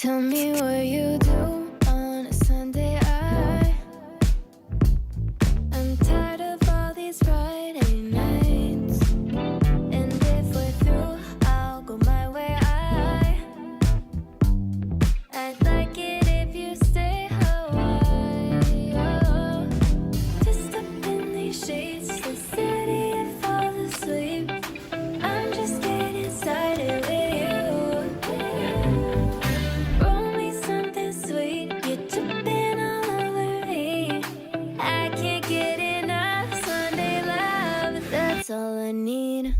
Tell me what you do on a Sunday. I'm tired of all these Friday nights. And if we're through, I'll go my way. I'd like it if you stay a while. Just up in these sheets, so steady and fall asleep. I'm just getting started with you. Roll me something sweet, you're tripping all over me. I can't get enough Sunday love, that's all I need.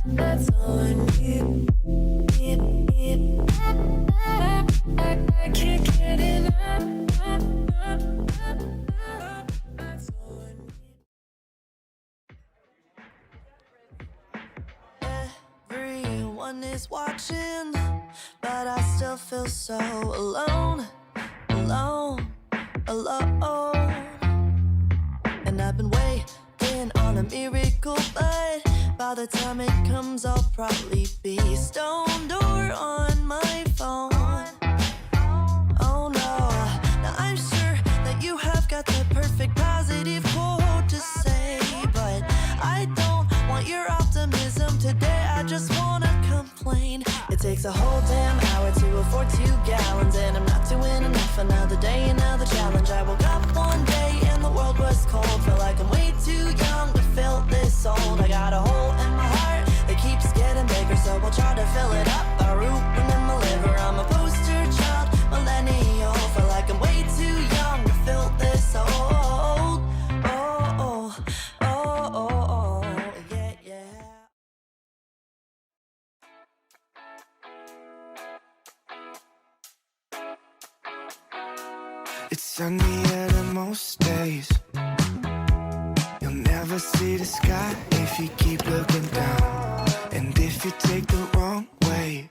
That's all I need. I can't get enough. That's all I need. Everyone is watching, but I still feel so alone, alone, alone. And I've been waiting on a miracle, but by the time it comes, I'll probably be stoned or on my phone. Oh no, now I'm sure that you have got the perfect positive quote to say, but I don't want your optimism today. I just wanna complain. It takes a whole damn hour to afford 2 gallons, and I'm not doing enough. Another day, another challenge. I woke up one day and the world was cold. Feel like I'm way too young to feel this old. I got a hole in my heart that keeps getting bigger, so I'll try to fill it up by rooting in my liver. I'm a poster child, millennial. Feel like I'm way too young to feel this old. Oh, oh, oh, oh, oh, yeah, yeah. It's sunny out of most days. You'll never see the sky if you keep looking down. And if you take the wrong way,